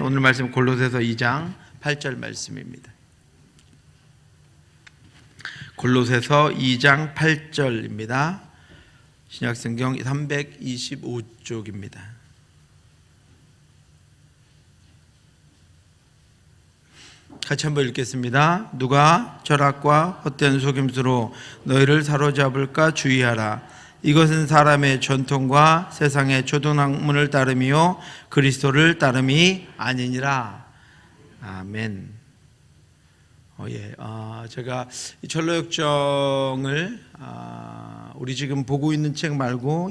오늘 말씀 골로새서 2장 8절 말씀입니다. 골로새서 2장 8절입니다. 신약성경 325쪽입니다. 같이 한번 읽겠습니다. 누가 절악과 헛된 속임수로 너희를 사로잡을까 주의하라. 이것은 사람의 전통과 세상의 초등학문을 따름이요 그리스도를 따름이 아니니라. 아멘. 제가 이 철로역정을 우리 지금 보고 있는 책 말고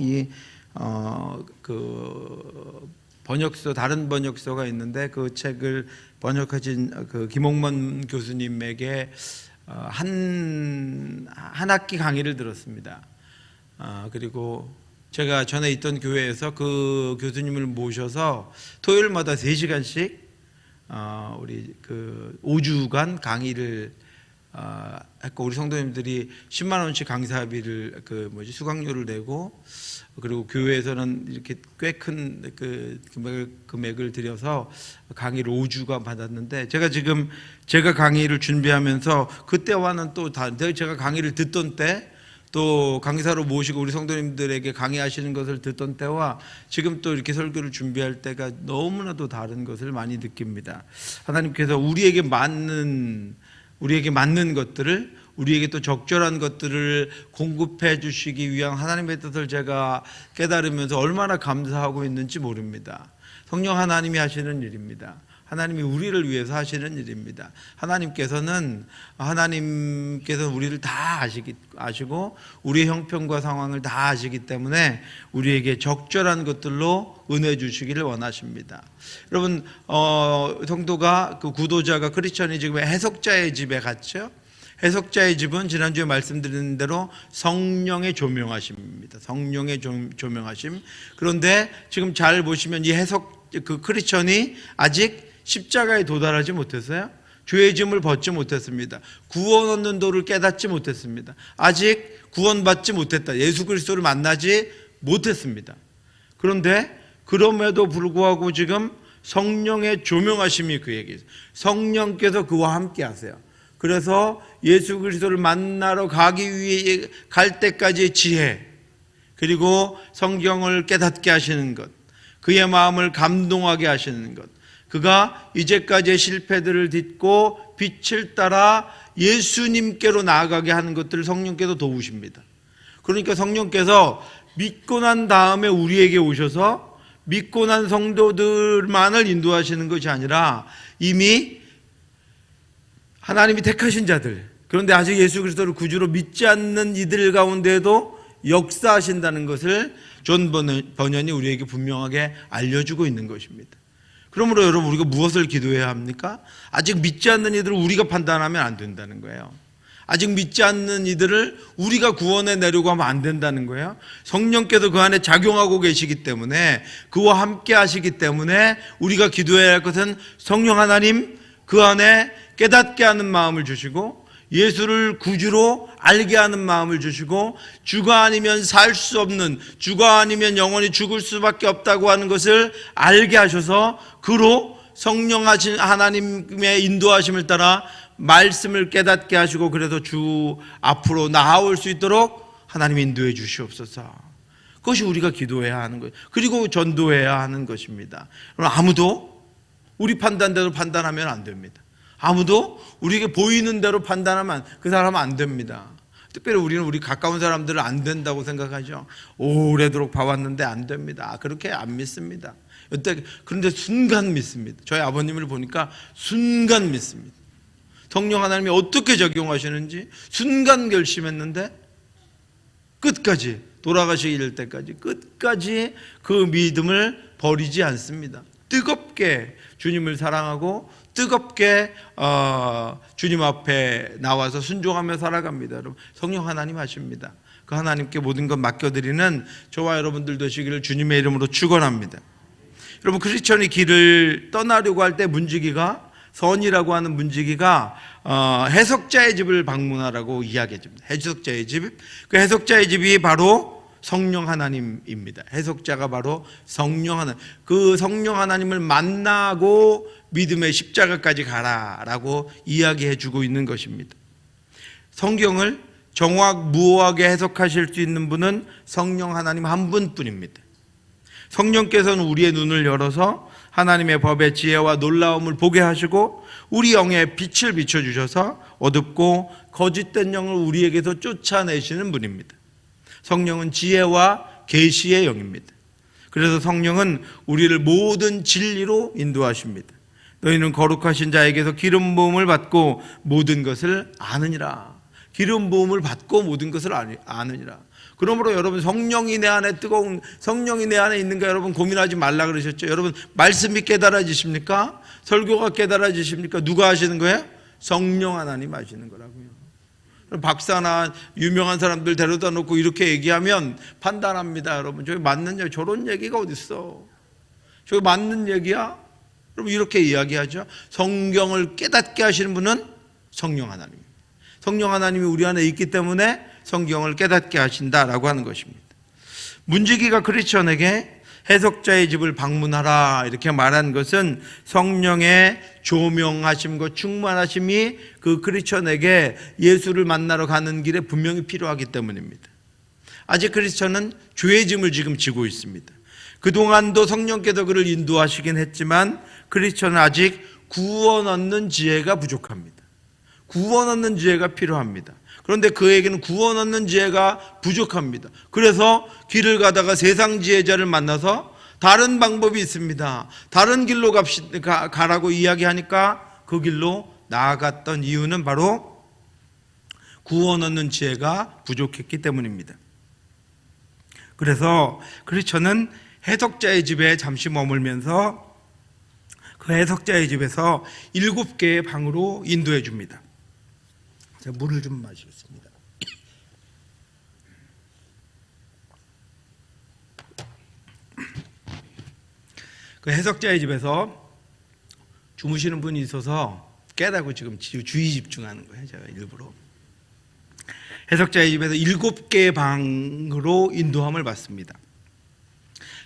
번역서, 다른 번역서가 있는데 그 책을 번역하신 그 김홍문 교수님에게 한 학기 강의를 들었습니다. 그리고 제가 전에 있던 교회에서 그 교수님을 모셔서 토요일마다 3시간씩 우리 그 5주간 강의를 했고, 우리 성도님들이 10만 원씩 강사비를 수강료를 내고, 그리고 교회에서는 이렇게 꽤 큰 그 금액을 들여서 강의를 5주간 받았는데, 제가 강의를 준비하면서 그때와는 또 다른, 제가 강의를 듣던 때, 또 강사로 모시고 우리 성도님들에게 강의하시는 것을 듣던 때와 지금 또 이렇게 설교를 준비할 때가 너무나도 다른 것을 많이 느낍니다. 하나님께서 우리에게 맞는 것들을, 우리에게 또 적절한 것들을 공급해 주시기 위한 하나님의 뜻을 제가 깨달으면서 얼마나 감사하고 있는지 모릅니다. 성령 하나님이 하시는 일입니다. 하나님이 우리를 위해서 하시는 일입니다. 하나님께서 우리를 다 아시고 우리의 형편과 상황을 다 아시기 때문에 우리에게 적절한 것들로 은혜 주시기를 원하십니다. 여러분, 성도가, 그 구도자가, 크리스천이 지금 해석자의 집에 갔죠. 해석자의 집은 지난주에 말씀드린 대로 성령의 조명하심입니다. 성령의 조명하심. 그런데 지금 잘 보시면 이 그 크리스천이 아직 십자가에 도달하지 못했어요. 죄의 짐을 벗지 못했습니다. 구원 얻는 도를 깨닫지 못했습니다. 아직 구원받지 못했다. 예수 그리스도를 만나지 못했습니다. 그런데 그럼에도 불구하고 지금 성령의 조명하심이 그에게 있어요. 성령께서 그와 함께 하세요. 그래서 예수 그리스도를 만나러 가기 위해 갈 때까지의 지혜, 그리고 성경을 깨닫게 하시는 것, 그의 마음을 감동하게 하시는 것, 그가 이제까지의 실패들을 딛고 빛을 따라 예수님께로 나아가게 하는 것들을 성령께서 도우십니다. 그러니까 성령께서 믿고 난 다음에 우리에게 오셔서 믿고 난 성도들만을 인도하시는 것이 아니라 이미 하나님이 택하신 자들, 그런데 아직 예수 그리스도를 구주로 믿지 않는 이들 가운데에도 역사하신다는 것을 존 번연이 우리에게 분명하게 알려주고 있는 것입니다. 그러므로 여러분, 우리가 무엇을 기도해야 합니까? 아직 믿지 않는 이들을 우리가 판단하면 안 된다는 거예요. 아직 믿지 않는 이들을 우리가 구원해 내려고 하면 안 된다는 거예요. 성령께서 그 안에 작용하고 계시기 때문에, 그와 함께 하시기 때문에 우리가 기도해야 할 것은 성령 하나님, 그 안에 깨닫게 하는 마음을 주시고, 예수를 구주로 알게 하는 마음을 주시고, 주가 아니면 살 수 없는, 주가 아니면 영원히 죽을 수밖에 없다고 하는 것을 알게 하셔서 그로 성령 하신 하나님의 인도하심을 따라 말씀을 깨닫게 하시고, 그래서 주 앞으로 나아올 수 있도록 하나님 인도해 주시옵소서. 그것이 우리가 기도해야 하는 거예요. 그리고 전도해야 하는 것입니다. 아무도 우리 판단대로 판단하면 안 됩니다. 아무도 우리에게 보이는 대로 판단하면 그 사람은 안 됩니다. 특별히 우리는 우리 가까운 사람들은 안 된다고 생각하죠. 오래도록 봐왔는데 안 됩니다. 그렇게 안 믿습니다. 그런데 순간 믿습니다. 저희 아버님을 보니까 순간 믿습니다. 성령 하나님이 어떻게 적용하시는지 순간 결심했는데 끝까지, 돌아가시기 때까지 끝까지 그 믿음을 버리지 않습니다. 뜨겁게 주님을 사랑하고 뜨겁게 주님 앞에 나와서 순종하며 살아갑니다. 여러분, 성령 하나님 하십니다. 그 하나님께 모든 것 맡겨드리는 저와 여러분들 되시기를 주님의 이름으로 축원합니다. 여러분, 크리스천이 길을 떠나려고 할 때 문지기가, 선이라고 하는 문지기가 해석자의 집을 방문하라고 이야기해줍니다. 해석자의 집, 그 해석자의 집이 바로 성령 하나님입니다. 해석자가 바로 성령 하나님. 그 성령 하나님을 만나고 믿음의 십자가까지 가라라고 이야기해 주고 있는 것입니다. 성경을 정확무오하게 해석하실 수 있는 분은 성령 하나님 한 분뿐입니다. 성령께서는 우리의 눈을 열어서 하나님의 법의 지혜와 놀라움을 보게 하시고 우리 영에 빛을 비춰주셔서 어둡고 거짓된 영을 우리에게서 쫓아내시는 분입니다. 성령은 지혜와 계시의 영입니다. 그래서 성령은 우리를 모든 진리로 인도하십니다. 너희는 거룩하신 자에게서 기름 부음을 받고 모든 것을 아느니라. 기름 부음을 받고 모든 것을 아느니라. 그러므로 여러분, 성령이 내 안에 성령이 내 안에 있는가 여러분 고민하지 말라 그러셨죠. 여러분, 말씀이 깨달아지십니까? 설교가 깨달아지십니까? 누가 하시는 거예요? 성령 하나님 하시는 거라고요. 박사나 유명한 사람들 데려다 놓고 이렇게 얘기하면 판단합니다. 여러분, 저기 맞는 얘기, 저런 얘기가 어딨어? 저기 맞는 얘기야? 여러분, 이렇게 이야기하죠. 성경을 깨닫게 하시는 분은 성령 하나님. 성령 하나님이 우리 안에 있기 때문에 성경을 깨닫게 하신다라고 하는 것입니다. 문지기가 크리스천에게 해석자의 집을 방문하라 이렇게 말한 것은 성령의 조명하심과 충만하심이 그 크리스천에게 예수를 만나러 가는 길에 분명히 필요하기 때문입니다. 아직 크리스천은 죄의 짐을 지금 지고 있습니다. 그동안도 성령께서 그를 인도하시긴 했지만 크리스천은 아직 구원 얻는 지혜가 부족합니다. 구원 얻는 지혜가 필요합니다. 그런데 그에게는 구원 얻는 지혜가 부족합니다. 그래서 길을 가다가 세상 지혜자를 만나서 다른 방법이 있습니다. 다른 길로 가라고 이야기하니까 그 길로 나아갔던 이유는 바로 구원 얻는 지혜가 부족했기 때문입니다. 그래서 크리스천은 해석자의 집에 잠시 머물면서 그 해석자의 집에서 7개의 방으로 인도해 줍니다. 제가 물을 좀 마시겠습니다. 그 해석자의 집에서 주무시는 분이 있어서 깨닫고 지금 주의 집중하는 거예요. 제가 일부러. 해석자의 집에서 7개의 방으로 인도함을 받습니다.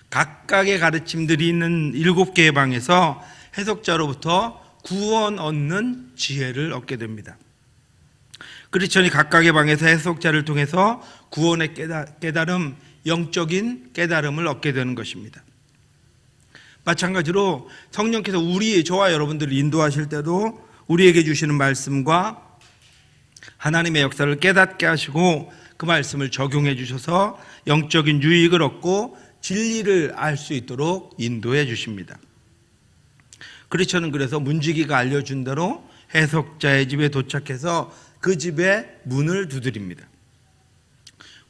각각의 가르침들이 있는 7개의 방에서 해석자로부터 구원 얻는 지혜를 얻게 됩니다. 크리스천이 각각의 방에서 해석자를 통해서 구원의 깨달음, 영적인 깨달음을 얻게 되는 것입니다. 마찬가지로 성령께서 저와 여러분들을 인도하실 때도 우리에게 주시는 말씀과 하나님의 역사를 깨닫게 하시고 그 말씀을 적용해 주셔서 영적인 유익을 얻고 진리를 알 수 있도록 인도해 주십니다. 크리스천은 그래서 문지기가 알려준 대로 해석자의 집에 도착해서 그 집의 문을 두드립니다.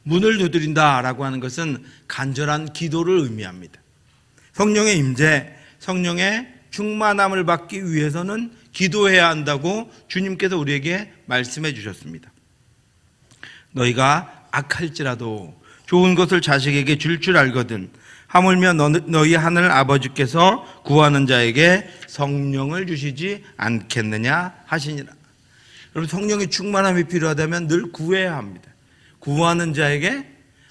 문을 두드린다라고 하는 것은 간절한 기도를 의미합니다. 성령의 임재, 성령의 충만함을 받기 위해서는 기도해야 한다고 주님께서 우리에게 말씀해 주셨습니다. 너희가 악할지라도 좋은 것을 자식에게 줄 알거든 하물며 너희 하늘 아버지께서 구하는 자에게 성령을 주시지 않겠느냐 하시니라. 여러분, 성령의 충만함이 필요하다면 늘 구해야 합니다. 구하는 자에게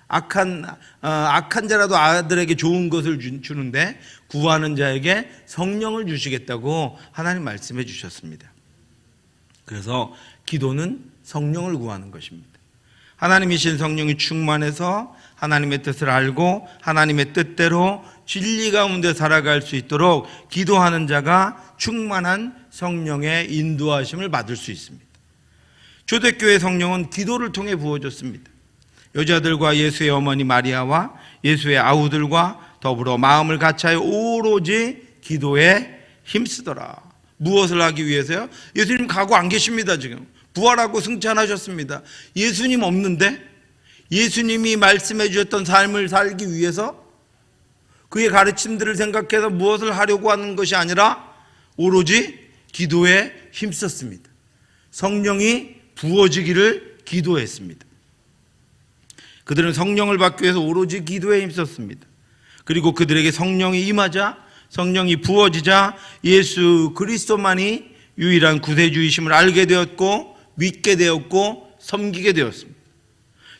악한 자라도 아들에게 좋은 것을 주는데 구하는 자에게 성령을 주시겠다고 하나님 말씀해 주셨습니다. 그래서 기도는 성령을 구하는 것입니다. 하나님이신 성령이 충만해서 하나님의 뜻을 알고 하나님의 뜻대로 진리 가운데 살아갈 수 있도록 기도하는 자가 충만한 성령의 인도하심을 받을 수 있습니다. 초대교회 성령은 기도를 통해 부어졌습니다. 여자들과 예수의 어머니 마리아와 예수의 아우들과 더불어 마음을 같이하여 오로지 기도에 힘쓰더라. 무엇을 하기 위해서요? 예수님 가고 안 계십니다. 지금 부활하고 승천하셨습니다. 예수님 없는데 예수님이 말씀해 주셨던 삶을 살기 위해서 그의 가르침들을 생각해서 무엇을 하려고 하는 것이 아니라 오로지 기도에 힘썼습니다. 성령이 부어지기를 기도했습니다. 그들은 성령을 받기 위해서 오로지 기도에 힘썼습니다. 그리고 그들에게 성령이 임하자, 성령이 부어지자 예수 그리스도만이 유일한 구세주이심을 알게 되었고 믿게 되었고 섬기게 되었습니다.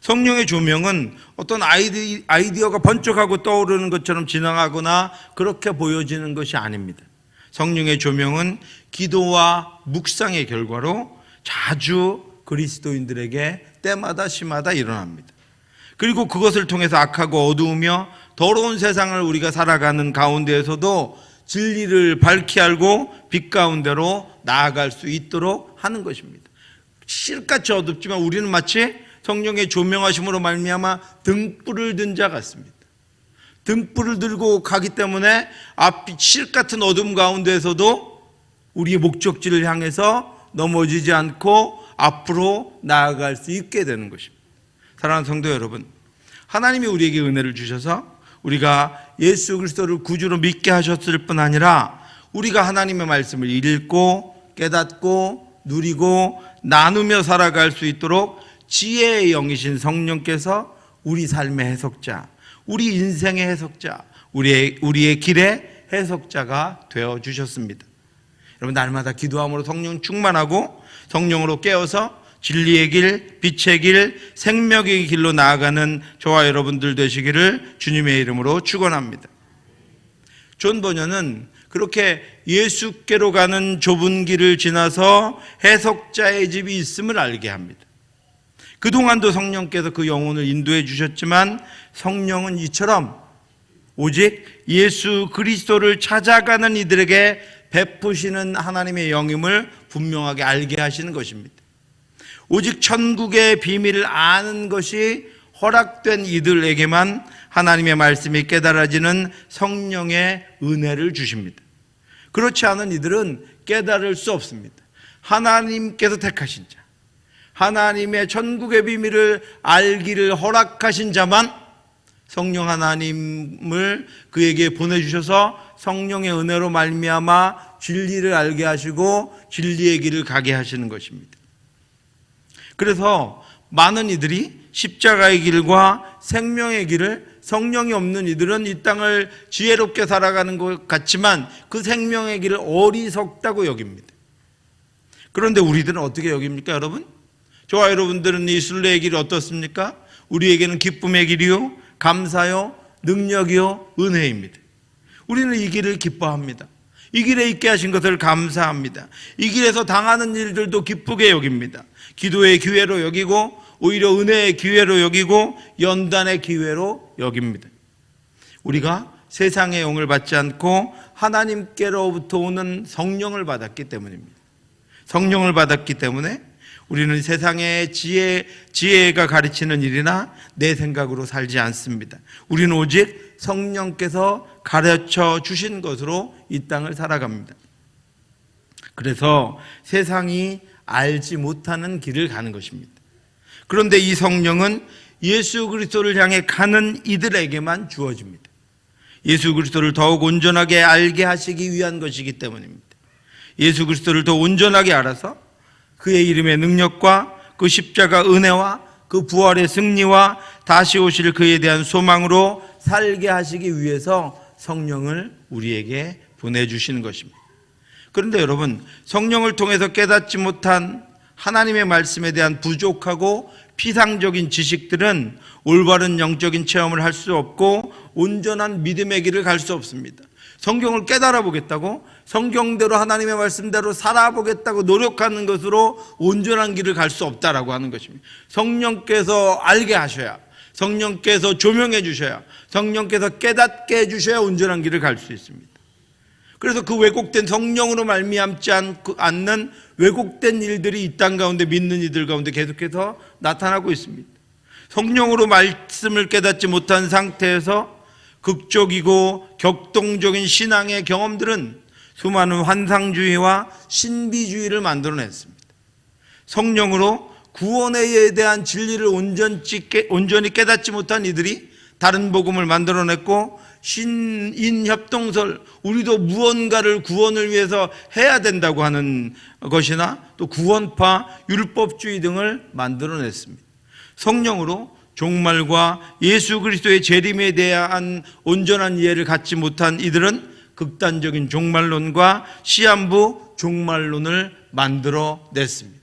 성령의 조명은 어떤 아이디어가 번쩍하고 떠오르는 것처럼 지나가거나 그렇게 보여지는 것이 아닙니다. 성령의 조명은 기도와 묵상의 결과로 자주 그리스도인들에게 때마다 시마다 일어납니다. 그리고 그것을 통해서 악하고 어두우며 더러운 세상을 우리가 살아가는 가운데에서도 진리를 밝히 알고 빛 가운데로 나아갈 수 있도록 하는 것입니다. 실같이 어둡지만 우리는 마치 성령의 조명하심으로 말미암아 등불을 든 자 같습니다. 등불을 들고 가기 때문에 앞이 실같은 어둠 가운데에서도 우리의 목적지를 향해서 넘어지지 않고 앞으로 나아갈 수 있게 되는 것입니다. 사랑하는 성도 여러분, 하나님이 우리에게 은혜를 주셔서 우리가 예수 그리스도를 구주로 믿게 하셨을 뿐 아니라 우리가 하나님의 말씀을 읽고 깨닫고 누리고 나누며 살아갈 수 있도록 지혜의 영이신 성령께서 우리 삶의 해석자, 우리 인생의 해석자, 우리의 길의 해석자가 되어 주셨습니다. 여러분, 날마다 기도함으로 성령 충만하고 성령으로 깨어서 진리의 길, 빛의 길, 생명의 길로 나아가는 저와 여러분들 되시기를 주님의 이름으로 축원합니다. 존 버녀는 그렇게 예수께로 가는 좁은 길을 지나서 해석자의 집이 있음을 알게 합니다. 그동안도 성령께서 그 영혼을 인도해 주셨지만 성령은 이처럼 오직 예수 그리스도를 찾아가는 이들에게 베푸시는 하나님의 영임을 분명하게 알게 하시는 것입니다. 오직 천국의 비밀을 아는 것이 허락된 이들에게만 하나님의 말씀이 깨달아지는 성령의 은혜를 주십니다. 그렇지 않은 이들은 깨달을 수 없습니다. 하나님께서 택하신 자, 하나님의 천국의 비밀을 알기를 허락하신 자만 성령 하나님을 그에게 보내주셔서 성령의 은혜로 말미암아 진리를 알게 하시고 진리의 길을 가게 하시는 것입니다. 그래서 많은 이들이 십자가의 길과 생명의 길을, 성령이 없는 이들은 이 땅을 지혜롭게 살아가는 것 같지만 그 생명의 길을 어리석다고 여깁니다. 그런데 우리들은 어떻게 여깁니까, 여러분? 저와 여러분들은 이 순례의 길이 어떻습니까? 우리에게는 기쁨의 길이요, 감사요, 능력이요, 은혜입니다. 우리는 이 길을 기뻐합니다. 이 길에 있게 하신 것을 감사합니다. 이 길에서 당하는 일들도 기쁘게 여깁니다. 기도의 기회로 여기고 오히려 은혜의 기회로 여기고 연단의 기회로 여깁니다. 우리가 세상의 영을 받지 않고 하나님께로부터 오는 성령을 받았기 때문입니다. 성령을 받았기 때문에 우리는 세상의 지혜가 가르치는 일이나 내 생각으로 살지 않습니다. 우리는 오직 성령께서 가르쳐 주신 것으로 이 땅을 살아갑니다. 그래서 세상이 알지 못하는 길을 가는 것입니다. 그런데 이 성령은 예수 그리스도를 향해 가는 이들에게만 주어집니다. 예수 그리스도를 더욱 온전하게 알게 하시기 위한 것이기 때문입니다. 예수 그리스도를 더 온전하게 알아서 그의 이름의 능력과 그 십자가 은혜와 그 부활의 승리와 다시 오실 그에 대한 소망으로 살게 하시기 위해서 성령을 우리에게 보내주시는 것입니다. 그런데 여러분, 성령을 통해서 깨닫지 못한 하나님의 말씀에 대한 부족하고 피상적인 지식들은 올바른 영적인 체험을 할 수 없고 온전한 믿음의 길을 갈 수 없습니다. 성경을 깨달아 보겠다고, 성경대로 하나님의 말씀대로 살아보겠다고 노력하는 것으로 온전한 길을 갈 수 없다라고 하는 것입니다. 성령께서 알게 하셔야, 성령께서 조명해 주셔야, 성령께서 깨닫게 해 주셔야 온전한 길을 갈 수 있습니다. 그래서 그 왜곡된 성령으로 말미암지 않는 왜곡된 일들이 이 땅 가운데 믿는 이들 가운데 계속해서 나타나고 있습니다. 성령으로 말씀을 깨닫지 못한 상태에서 극적이고 격동적인 신앙의 경험들은 수많은 환상주의와 신비주의를 만들어냈습니다. 성령으로 구원에 대한 진리를 온전히 깨닫지 못한 이들이 다른 복음을 만들어냈고 신인협동설, 우리도 무언가를 구원을 위해서 해야 된다고 하는 것이나 또 구원파, 율법주의 등을 만들어냈습니다. 성령으로 종말과 예수 그리스도의 재림에 대한 온전한 이해를 갖지 못한 이들은 극단적인 종말론과 시한부 종말론을 만들어냈습니다.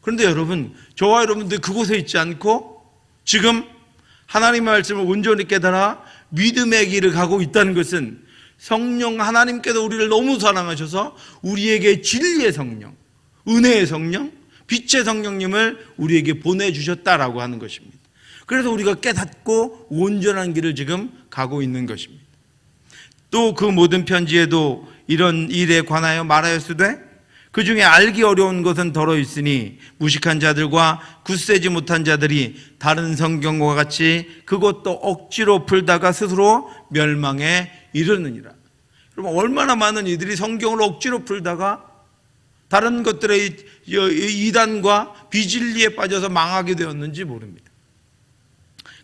그런데 여러분, 저와 여러분들 그곳에 있지 않고 지금 하나님의 말씀을 온전히 깨달아 믿음의 길을 가고 있다는 것은 성령 하나님께서 우리를 너무 사랑하셔서 우리에게 진리의 성령, 은혜의 성령, 빛의 성령님을 우리에게 보내주셨다라고 하는 것입니다. 그래서 우리가 깨닫고 온전한 길을 지금 가고 있는 것입니다. 또 그 모든 편지에도 이런 일에 관하여 말하였으되 그 중에 알기 어려운 것은 덜어 있으니 무식한 자들과 굳세지 못한 자들이 다른 성경과 같이 그것도 억지로 풀다가 스스로 멸망에 이르느니라. 여러분, 얼마나 많은 이들이 성경을 억지로 풀다가 다른 것들의 이단과 비진리에 빠져서 망하게 되었는지 모릅니다.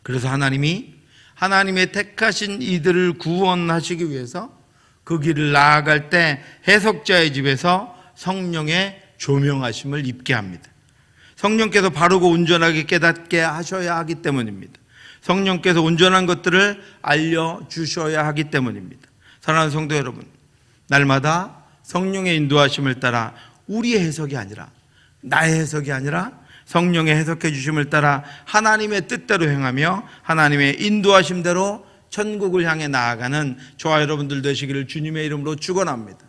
그래서 하나님이 하나님의 택하신 이들을 구원하시기 위해서 그 길을 나아갈 때 해석자의 집에서 성령의 조명하심을 입게 합니다. 성령께서 바르고 온전하게 깨닫게 하셔야 하기 때문입니다. 성령께서 온전한 것들을 알려주셔야 하기 때문입니다. 사랑하는 성도 여러분, 날마다 성령의 인도하심을 따라 우리의 해석이 아니라, 나의 해석이 아니라 성령의 해석해 주심을 따라 하나님의 뜻대로 행하며 하나님의 인도하심대로 천국을 향해 나아가는 저와 여러분들 되시기를 주님의 이름으로 축원합니다.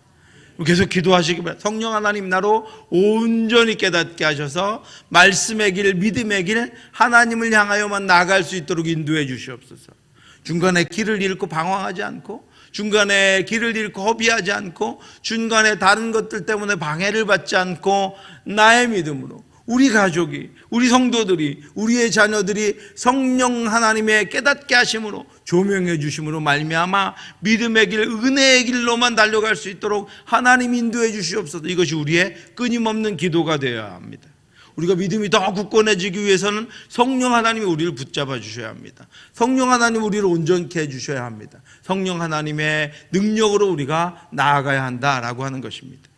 계속 기도하시기 바랍니다. 성령 하나님, 나로 온전히 깨닫게 하셔서 말씀의 길, 믿음의 길, 하나님을 향하여만 나아갈 수 있도록 인도해 주시옵소서. 중간에 길을 잃고 방황하지 않고, 중간에 길을 잃고 허비하지 않고, 중간에 다른 것들 때문에 방해를 받지 않고, 나의 믿음으로 우리 가족이, 우리 성도들이, 우리의 자녀들이 성령 하나님의 깨닫게 하심으로, 조명해 주심으로 말미암아 믿음의 길, 은혜의 길로만 달려갈 수 있도록 하나님 인도해 주시옵소서. 이것이 우리의 끊임없는 기도가 되어야 합니다. 우리가 믿음이 더 굳건해지기 위해서는 성령 하나님이 우리를 붙잡아 주셔야 합니다. 성령 하나님 우리를 온전케 해주셔야 합니다. 성령 하나님의 능력으로 우리가 나아가야 한다라고 하는 것입니다.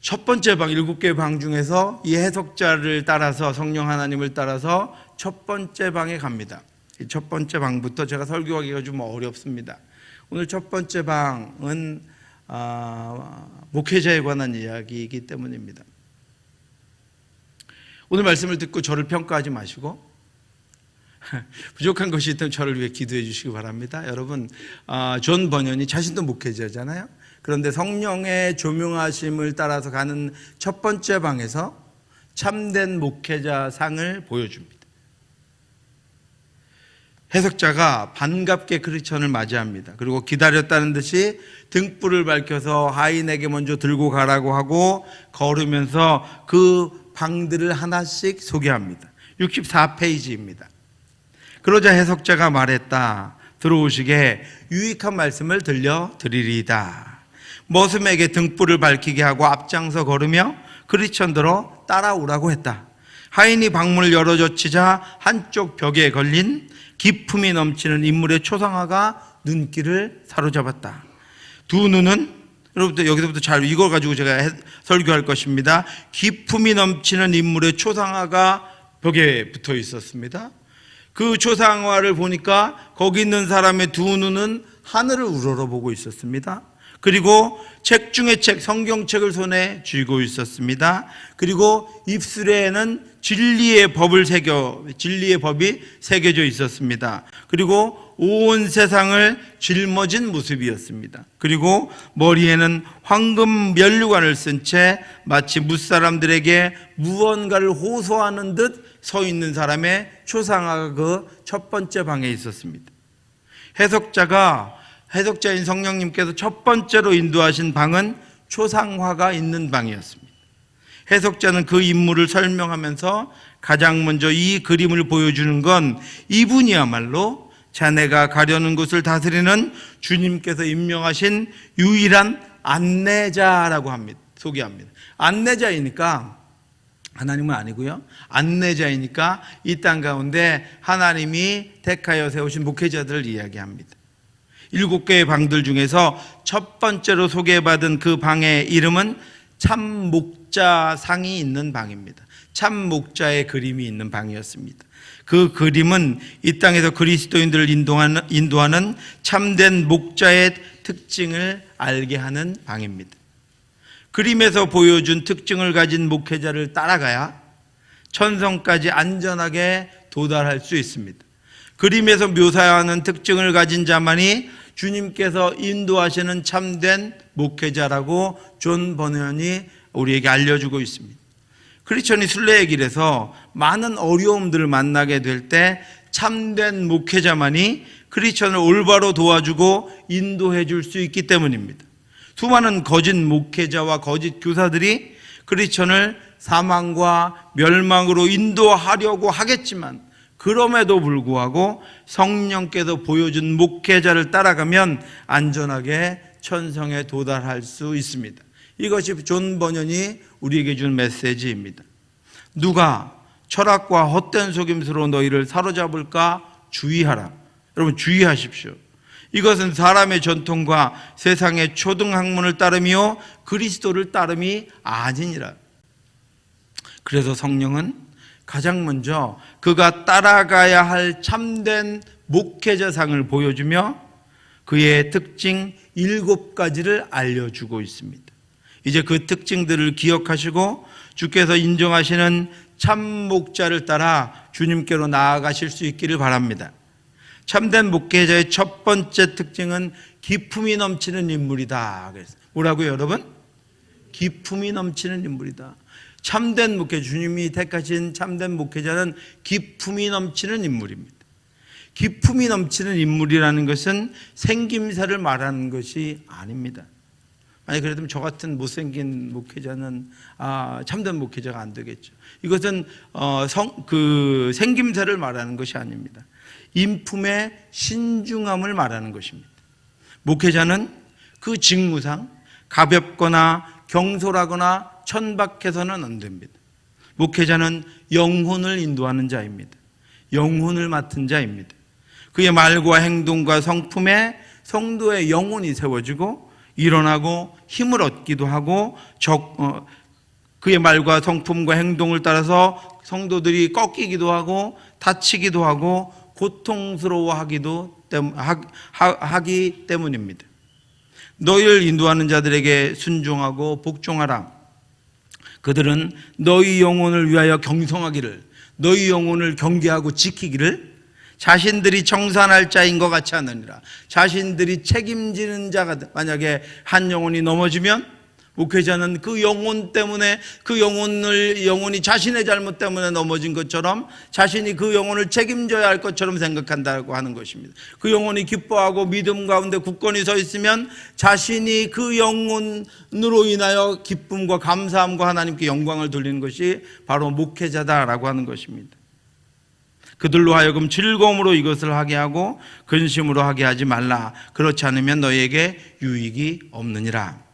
첫 번째 방, 7개의 방 중에서 이 해석자를 따라서, 성령 하나님을 따라서 첫 번째 방에 갑니다. 이 첫 번째 방부터 제가 설교하기가 좀 어렵습니다. 오늘 첫 번째 방은 목회자에 관한 이야기이기 때문입니다. 오늘 말씀을 듣고 저를 평가하지 마시고 부족한 것이 있다면 저를 위해 기도해 주시기 바랍니다. 여러분, 존 버년이 자신도 목회자잖아요. 그런데 성령의 조명하심을 따라서 가는 첫 번째 방에서 참된 목회자 상을 보여줍니다. 해석자가 반갑게 크리스천을 맞이합니다. 그리고 기다렸다는 듯이 등불을 밝혀서 하인에게 먼저 들고 가라고 하고 걸으면서 그 방들을 하나씩 소개합니다. 64페이지입니다. 그러자 해석자가 말했다. 들어오시게 유익한 말씀을 들려드리리이다. 머슴에게 등불을 밝히게 하고 앞장서 걸으며 크리스천들로 따라오라고 했다. 하인이 방문을 열어젖히자 한쪽 벽에 걸린 기품이 넘치는 인물의 초상화가 눈길을 사로잡았다. 두 눈은, 여러분들 여기서부터 잘 이걸 가지고 제가 설교할 것입니다. 기품이 넘치는 인물의 초상화가 벽에 붙어 있었습니다. 그 초상화를 보니까 거기 있는 사람의 두 눈은 하늘을 우러러보고 있었습니다. 그리고 책 중에 책, 성경책을 손에 쥐고 있었습니다. 그리고 입술에는 진리의 법이 새겨져 있었습니다. 그리고 온 세상을 짊어진 모습이었습니다. 그리고 머리에는 황금 면류관을 쓴 채 마치 무사람들에게 무언가를 호소하는 듯 서 있는 사람의 초상화가 그 첫 번째 방에 있었습니다. 해석자인 성령님께서 첫 번째로 인도하신 방은 초상화가 있는 방이었습니다. 해석자는 그 인물을 설명하면서 가장 먼저 이 그림을 보여주는 건 이분이야말로 자네가 가려는 곳을 다스리는 주님께서 임명하신 유일한 안내자라고 소개합니다. 안내자이니까 하나님은 아니고요. 안내자이니까 이 땅 가운데 하나님이 택하여 세우신 목회자들을 이야기합니다. 7개의 방들 중에서 첫 번째로 소개받은 그 방의 이름은 참 목자상이 있는 방입니다. 참 목자의 그림이 있는 방이었습니다. 그 그림은 이 땅에서 그리스도인들을 인도하는 참된 목자의 특징을 알게 하는 방입니다. 그림에서 보여준 특징을 가진 목회자를 따라가야 천성까지 안전하게 도달할 수 있습니다. 그림에서 묘사하는 특징을 가진 자만이 주님께서 인도하시는 참된 목회자라고 존 버넌이 우리에게 알려주고 있습니다. 크리스천이 순례의 길에서 많은 어려움들을 만나게 될 때 참된 목회자만이 크리스천을 올바로 도와주고 인도해 줄 수 있기 때문입니다. 수많은 거짓 목회자와 거짓 교사들이 크리스천을 사망과 멸망으로 인도하려고 하겠지만 그럼에도 불구하고 성령께서 보여준 목회자를 따라가면 안전하게 천성에 도달할 수 있습니다. 이것이 존 버넌이 우리에게 준 메시지입니다. 누가 철학과 헛된 속임수로 너희를 사로잡을까 주의하라. 여러분 주의하십시오. 이것은 사람의 전통과 세상의 초등학문을 따르며 그리스도를 따름이 아니니라. 그래서 성령은 가장 먼저 그가 따라가야 할 참된 목회자상을 보여주며 그의 특징 7가지를 알려주고 있습니다. 이제 그 특징들을 기억하시고 주께서 인정하시는 참 목자를 따라 주님께로 나아가실 수 있기를 바랍니다. 참된 목회자의 첫 번째 특징은 기품이 넘치는 인물이다. 뭐라고요, 여러분? 기품이 넘치는 인물이다. 참된 목회자, 주님이 택하신 참된 목회자는 기품이 넘치는 인물입니다. 기품이 넘치는 인물이라는 것은 생김새를 말하는 것이 아닙니다. 아니 그래도 저 같은 못생긴 목회자는 참된 목회자가 안 되겠죠. 이것은 그 생김새를 말하는 것이 아닙니다. 인품의 신중함을 말하는 것입니다. 목회자는 그 직무상 가볍거나 경솔하거나 천박해서는 안 됩니다. 목회자는 영혼을 인도하는 자입니다. 영혼을 맡은 자입니다. 그의 말과 행동과 성품에 성도의 영혼이 세워지고 일어나고 힘을 얻기도 하고 그의 말과 성품과 행동을 따라서 성도들이 꺾이기도 하고 다치기도 하고 고통스러워하기 때문입니다. 너희를 인도하는 자들에게 순종하고 복종하라. 그들은 너희 영혼을 위하여 경성하기를, 너희 영혼을 경계하고 지키기를 자신들이 청산할 자인 것 같지 않으니라. 자신들이 책임지는 자가 만약에 한 영혼이 넘어지면 목회자는 그 영혼 때문에 영혼이 자신의 잘못 때문에 넘어진 것처럼 자신이 그 영혼을 책임져야 할 것처럼 생각한다고 하는 것입니다. 그 영혼이 기뻐하고 믿음 가운데 굳건히 서 있으면 자신이 그 영혼으로 인하여 기쁨과 감사함과 하나님께 영광을 돌리는 것이 바로 목회자다라고 하는 것입니다. 그들로 하여금 즐거움으로 이것을 하게 하고 근심으로 하게 하지 말라. 그렇지 않으면 너희에게 유익이 없느니라.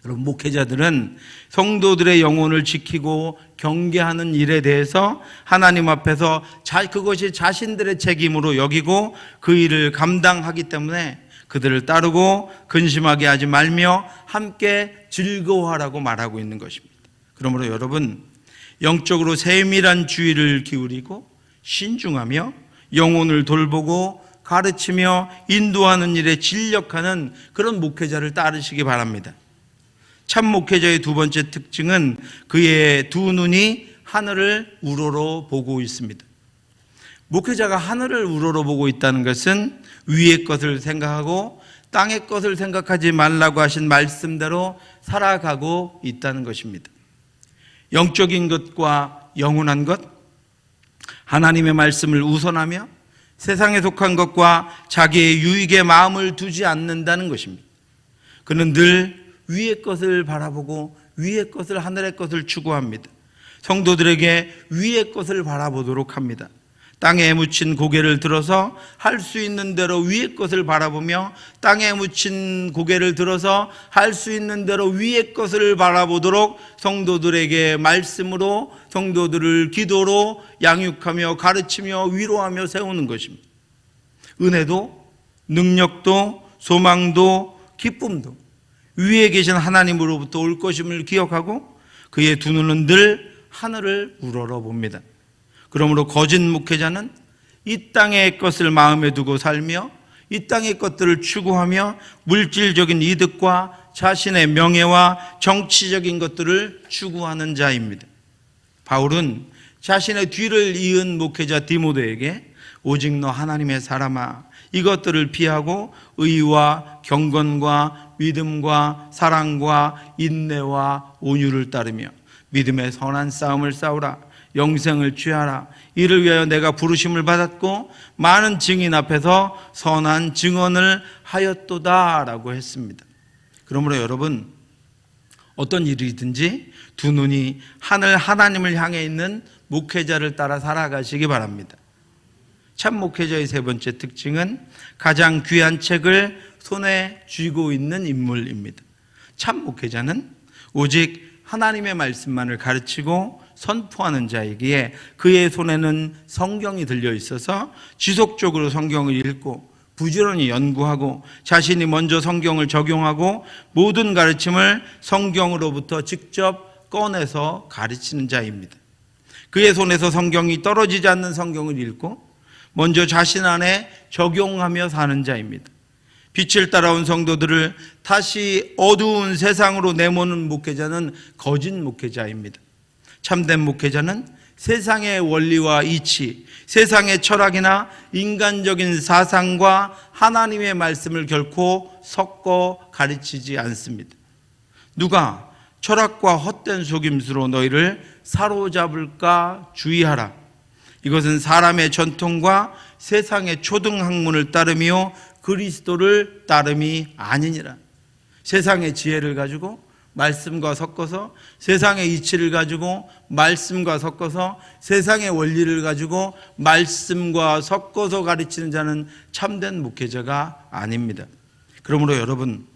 여러분, 목회자들은 성도들의 영혼을 지키고 경계하는 일에 대해서 하나님 앞에서 그것이 자신들의 책임으로 여기고 그 일을 감당하기 때문에 그들을 따르고 근심하게 하지 말며 함께 즐거워하라고 말하고 있는 것입니다. 그러므로 여러분, 영적으로 세밀한 주의를 기울이고 신중하며 영혼을 돌보고 가르치며 인도하는 일에 진력하는 그런 목회자를 따르시기 바랍니다. 참 목회자의 두 번째 특징은 그의 두 눈이 하늘을 우러러 보고 있습니다. 목회자가 하늘을 우러러 보고 있다는 것은 위의 것을 생각하고 땅의 것을 생각하지 말라고 하신 말씀대로 살아가고 있다는 것입니다. 영적인 것과 영원한 것, 하나님의 말씀을 우선하며 세상에 속한 것과 자기의 유익에 마음을 두지 않는다는 것입니다. 그는 늘 위의 것을 바라보고 위의 것을, 하늘의 것을 추구합니다. 성도들에게 위의 것을 바라보도록 합니다. 땅에 묻힌 고개를 들어서 할 수 있는 대로 위의 것을 바라보며 땅에 묻힌 고개를 들어서 할 수 있는 대로 위의 것을 바라보도록 성도들에게 말씀으로, 성도들을 기도로 양육하며 가르치며 위로하며 세우는 것입니다. 은혜도 능력도 소망도 기쁨도 위에 계신 하나님으로부터 올 것임을 기억하고 그의 두 눈은 늘 하늘을 우러러 봅니다. 그러므로 거짓 목회자는 이 땅의 것을 마음에 두고 살며 이 땅의 것들을 추구하며 물질적인 이득과 자신의 명예와 정치적인 것들을 추구하는 자입니다. 바울은 자신의 뒤를 이은 목회자 디모데에게 오직 너 하나님의 사람아 이것들을 피하고 의와 경건과 믿음과 사랑과 인내와 온유를 따르며 믿음의 선한 싸움을 싸우라. 영생을 취하라. 이를 위하여 내가 부르심을 받았고 많은 증인 앞에서 선한 증언을 하였도다 라고 했습니다. 그러므로 여러분, 어떤 일이든지 두 눈이 하늘 하나님을 향해 있는 목회자를 따라 살아가시기 바랍니다. 참 목회자의 세 번째 특징은 가장 귀한 책을 손에 쥐고 있는 인물입니다. 참 목회자는 오직 하나님의 말씀만을 가르치고 선포하는 자이기에 그의 손에는 성경이 들려 있어서 지속적으로 성경을 읽고 부지런히 연구하고 자신이 먼저 성경을 적용하고 모든 가르침을 성경으로부터 직접 꺼내서 가르치는 자입니다. 그의 손에서 성경이 떨어지지 않는 성경을 읽고 먼저 자신 안에 적용하며 사는 자입니다. 빛을 따라온 성도들을 다시 어두운 세상으로 내모는 목회자는 거짓 목회자입니다. 참된 목회자는 세상의 원리와 이치, 세상의 철학이나 인간적인 사상과 하나님의 말씀을 결코 섞어 가르치지 않습니다. 누가 철학과 헛된 속임수로 너희를 사로잡을까 주의하라. 이것은 사람의 전통과 세상의 초등학문을 따르며 그리스도를 따름이 아니니라. 세상의 지혜를 가지고 말씀과 섞어서, 세상의 이치를 가지고 말씀과 섞어서, 세상의 원리를 가지고 말씀과 섞어서 가르치는 자는 참된 목회자가 아닙니다. 그러므로 여러분,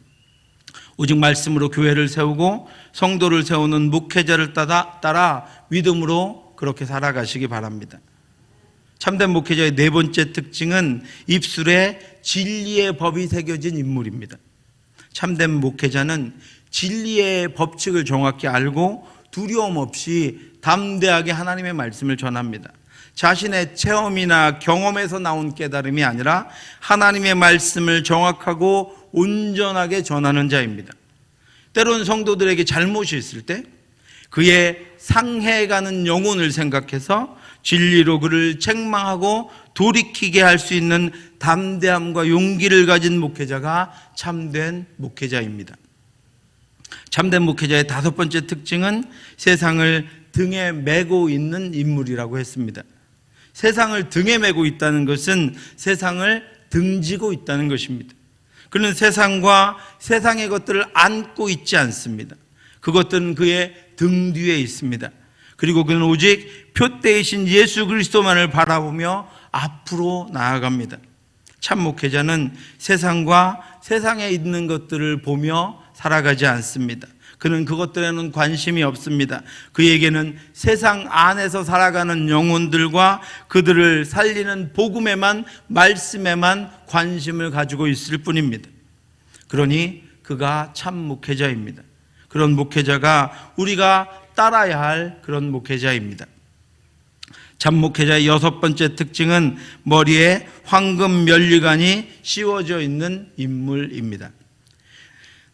오직 말씀으로 교회를 세우고 성도를 세우는 목회자를 따라 믿음으로 그렇게 살아가시기 바랍니다. 참된 목회자의 네 번째 특징은 입술에 진리의 법이 새겨진 인물입니다. 참된 목회자는 진리의 법칙을 정확히 알고 두려움 없이 담대하게 하나님의 말씀을 전합니다. 자신의 체험이나 경험에서 나온 깨달음이 아니라 하나님의 말씀을 정확하고 온전하게 전하는 자입니다. 때론 성도들에게 잘못이 있을 때 그의 상해가는 영혼을 생각해서 진리로 그를 책망하고 돌이키게 할 수 있는 담대함과 용기를 가진 목회자가 참된 목회자입니다. 참된 목회자의 다섯 번째 특징은 세상을 등에 메고 있는 인물이라고 했습니다. 세상을 등에 메고 있다는 것은 세상을 등지고 있다는 것입니다. 그는 세상과 세상의 것들을 안고 있지 않습니다. 그것들은 그의 등 뒤에 있습니다. 그리고 그는 오직 표대이신 예수 그리스도만을 바라보며 앞으로 나아갑니다. 참 목회자는 세상과 세상에 있는 것들을 보며 살아가지 않습니다. 그는 그것들에는 관심이 없습니다. 그에게는 세상 안에서 살아가는 영혼들과 그들을 살리는 복음에만, 말씀에만 관심을 가지고 있을 뿐입니다. 그러니 그가 참 목회자입니다. 그런 목회자가 우리가 따라야 할 그런 목회자입니다. 참 목회자의 여섯 번째 특징은 머리에 황금 면류관이 씌워져 있는 인물입니다.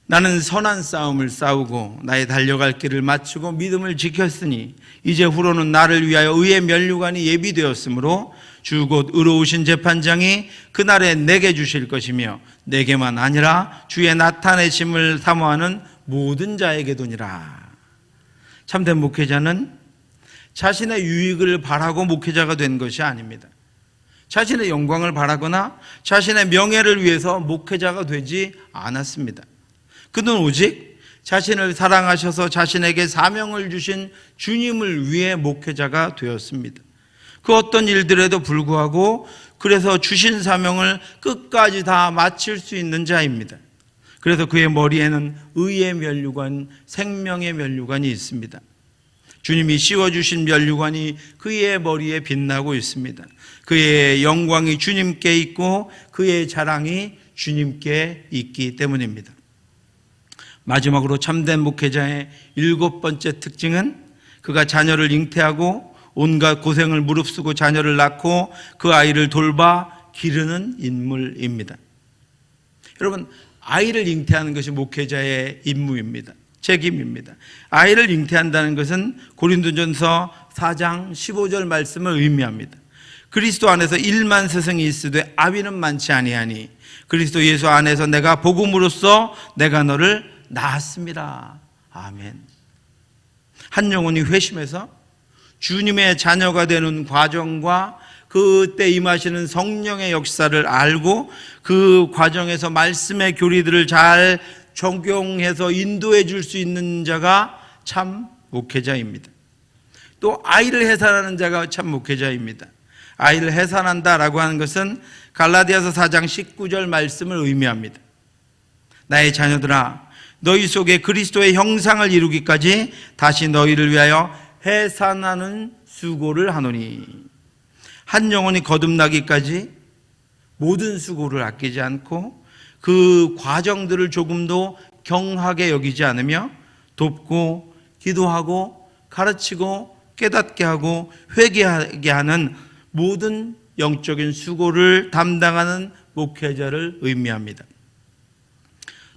나는 선한 싸움을 싸우고 나의 달려갈 길을 마치고 믿음을 지켰으니 이제 후로는 나를 위하여 의의 면류관이 예비되었으므로 주 곧 의로우신 재판장이 그날에 내게 주실 것이며 내게만 아니라 주의 나타내심을 사모하는 모든 자에게도니라. 참된 목회자는 자신의 유익을 바라고 목회자가 된 것이 아닙니다. 자신의 영광을 바라거나 자신의 명예를 위해서 목회자가 되지 않았습니다. 그는 오직 자신을 사랑하셔서 자신에게 사명을 주신 주님을 위해 목회자가 되었습니다. 그 어떤 일들에도 불구하고 그래서 주신 사명을 끝까지 다 마칠 수 있는 자입니다. 그래서 그의 머리에는 의의 면류관, 생명의 면류관이 있습니다. 주님이 씌워주신 면류관이 그의 머리에 빛나고 있습니다. 그의 영광이 주님께 있고 그의 자랑이 주님께 있기 때문입니다. 마지막으로 참된 목회자의 일곱 번째 특징은 그가 자녀를 잉태하고 온갖 고생을 무릅쓰고 자녀를 낳고 그 아이를 돌봐 기르는 인물입니다. 여러분, 아이를 잉태하는 것이 목회자의 임무입니다. 책임입니다. 아이를 잉태한다는 것은 고린도전서 4장 15절 말씀을 의미합니다. 그리스도 안에서 1만 스승이 있으되 아비는 많지 아니하니 그리스도 예수 안에서 내가 복음으로써 내가 너를 낳았습니다. 아멘. 한 영혼이 회심해서 주님의 자녀가 되는 과정과 그때 임하시는 성령의 역사를 알고 그 과정에서 말씀의 교리들을 잘 적용해서 인도해 줄 수 있는 자가 참 목회자입니다. 또 아이를 해산하는 자가 참 목회자입니다. 아이를 해산한다라고 하는 것은 갈라디아서 4장 19절 말씀을 의미합니다. 나의 자녀들아 너희 속에 그리스도의 형상을 이루기까지 다시 너희를 위하여 해산하는 수고를 하노니 한 영혼이 거듭나기까지 모든 수고를 아끼지 않고 그 과정들을 조금도 경하게 여기지 않으며 돕고 기도하고 가르치고 깨닫게 하고 회개하게 하는 모든 영적인 수고를 담당하는 목회자를 의미합니다.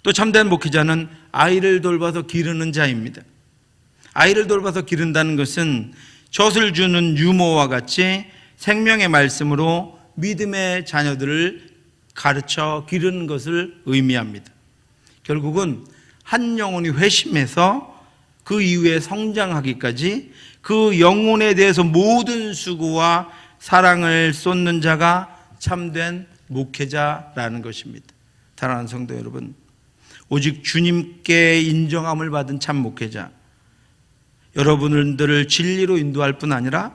또 참된 목회자는 아이를 돌봐서 기르는 자입니다. 아이를 돌봐서 기른다는 것은 젖을 주는 유모와 같이 생명의 말씀으로 믿음의 자녀들을 가르쳐 기르는 것을 의미합니다. 결국은 한 영혼이 회심해서 그 이후에 성장하기까지 그 영혼에 대해서 모든 수고와 사랑을 쏟는 자가 참된 목회자라는 것입니다. 사랑하는 성도 여러분, 오직 주님께 인정함을 받은 참 목회자, 여러분들을 진리로 인도할 뿐 아니라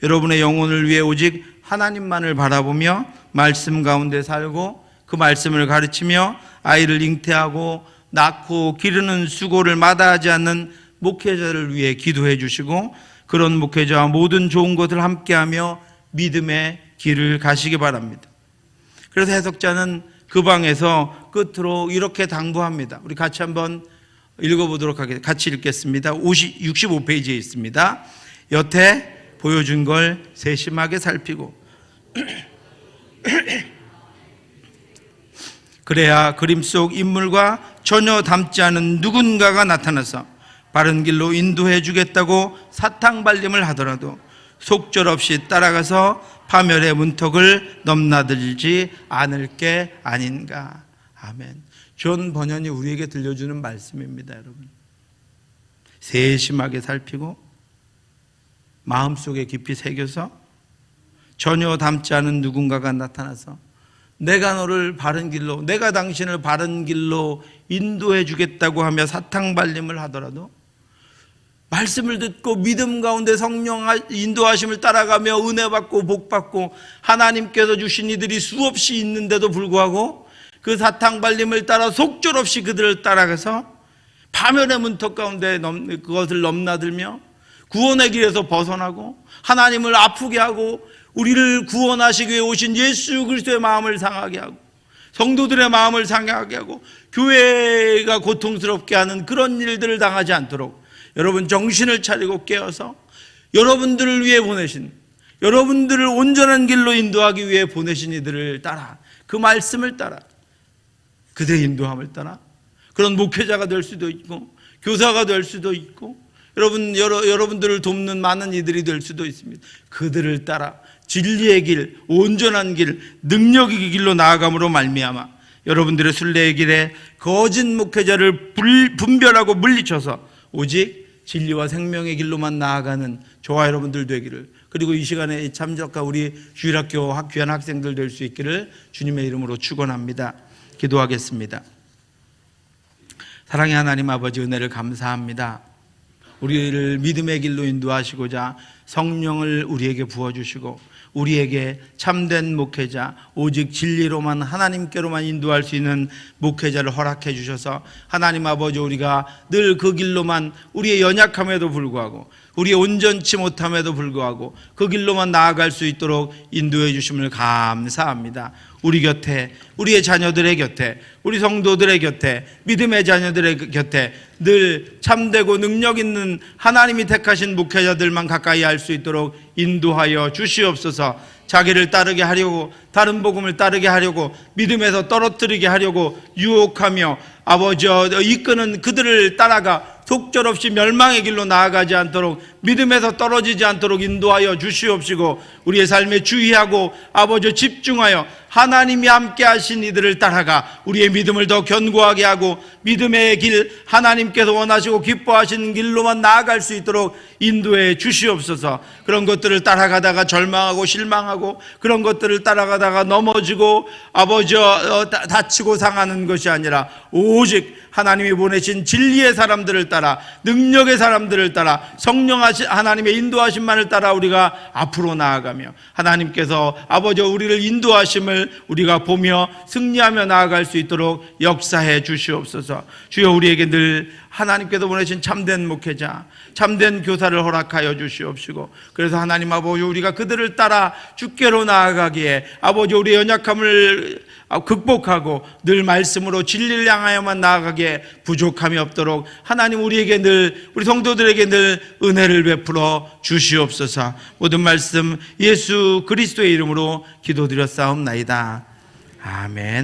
여러분의 영혼을 위해 오직 하나님만을 바라보며 말씀 가운데 살고 그 말씀을 가르치며 아이를 잉태하고 낳고 기르는 수고를 마다하지 않는 목회자를 위해 기도해 주시고 그런 목회자와 모든 좋은 것을 함께하며 믿음의 길을 가시기 바랍니다. 그래서 해석자는 그 방에서 끝으로 이렇게 당부합니다. 우리 같이 한번 읽어보도록 하겠습니다. 같이 읽겠습니다. 65페이지에 있습니다. 여태 보여준 걸 세심하게 살피고 그래야 그림 속 인물과 전혀 닮지 않은 누군가가 나타나서 바른 길로 인도해 주겠다고 사탕발림을 하더라도 속절없이 따라가서 파멸의 문턱을 넘나들지 않을 게 아닌가. 아멘. 존 번연이 우리에게 들려주는 말씀입니다, 여러분. 세심하게 살피고 마음속에 깊이 새겨서 전혀 닮지 않은 누군가가 나타나서 내가 너를 바른 길로, 내가 당신을 바른 길로 인도해 주겠다고 하며 사탕발림을 하더라도 말씀을 듣고 믿음 가운데 성령 인도하심을 따라가며 은혜 받고 복 받고 하나님께서 주신 이들이 수없이 있는데도 불구하고 그 사탕발림을 따라 속절없이 그들을 따라가서 파멸의 문턱 가운데 그것을 넘나들며 구원의 길에서 벗어나고 하나님을 아프게 하고 우리를 구원하시기 위해 오신 예수 그리스도의 마음을 상하게 하고 성도들의 마음을 상하게 하고 교회가 고통스럽게 하는 그런 일들을 당하지 않도록 여러분 정신을 차리고 깨어서 여러분들을 위해 보내신, 여러분들을 온전한 길로 인도하기 위해 보내신 이들을 따라, 그 말씀을 따라, 그들의 인도함을 따라 그런 목회자가 될 수도 있고 교사가 될 수도 있고 여러분들을 돕는 많은 이들이 될 수도 있습니다. 그들을 따라 진리의 길, 온전한 길, 능력의 길로 나아감으로 말미암아 여러분들의 순례의 길에 거짓 목회자를 분별하고 물리쳐서 오직 진리와 생명의 길로만 나아가는 저와 여러분들 되기를, 그리고 이 시간에 참석한 우리 주일학교 귀한 학생들 될 수 있기를 주님의 이름으로 축원합니다. 기도하겠습니다. 사랑의 하나님 아버지, 은혜를 감사합니다. 우리를 믿음의 길로 인도하시고자 성령을 우리에게 부어주시고 우리에게 참된 목회자, 오직 진리로만 하나님께로만 인도할 수 있는 목회자를 허락해 주셔서 하나님 아버지, 우리가 늘 그 길로만, 우리의 연약함에도 불구하고 우리의 온전치 못함에도 불구하고 그 길로만 나아갈 수 있도록 인도해 주심을 감사합니다. 우리 곁에, 우리의 자녀들의 곁에, 우리 성도들의 곁에, 믿음의 자녀들의 곁에 늘 참되고 능력 있는 하나님이 택하신 목회자들만 가까이 할 수 있도록 인도하여 주시옵소서. 자기를 따르게 하려고, 다른 복음을 따르게 하려고, 믿음에서 떨어뜨리게 하려고 유혹하며 아버지 이끄는 그들을 따라가 속절없이 멸망의 길로 나아가지 않도록, 믿음에서 떨어지지 않도록 인도하여 주시옵시고, 우리의 삶에 주의하고 아버지 집중하여 하나님이 함께 하신 이들을 따라가 우리의 믿음을 더 견고하게 하고, 믿음의 길, 하나님께서 원하시고 기뻐하시는 길로만 나아갈 수 있도록 인도해 주시옵소서. 그런 것들을 따라가다가 절망하고 실망하고, 그런 것들을 따라가다가 넘어지고 아버지 다치고 상하는 것이 아니라, 오직 하나님이 보내신 진리의 사람들을 따라, 능력의 사람들을 따라, 성령 하나님의 인도하심만을 따라 우리가 앞으로 나아가며, 하나님께서 아버지 우리를 인도하심을 우리가 보며 승리하며 나아갈 수 있도록 역사해 주시옵소서. 주여, 우리에게 늘 하나님께서 보내신 참된 목회자, 참된 교사를 허락하여 주시옵시고, 그래서 하나님 아버지 우리가 그들을 따라 주께로 나아가기에 아버지 우리의 연약함을 극복하고 늘 말씀으로 진리를 향하여만 나아가기에 부족함이 없도록 하나님 우리에게 늘, 우리 성도들에게 늘 은혜를 베풀어 주시옵소서. 모든 말씀 예수 그리스도의 이름으로 기도드렸사옵나이다. 아멘.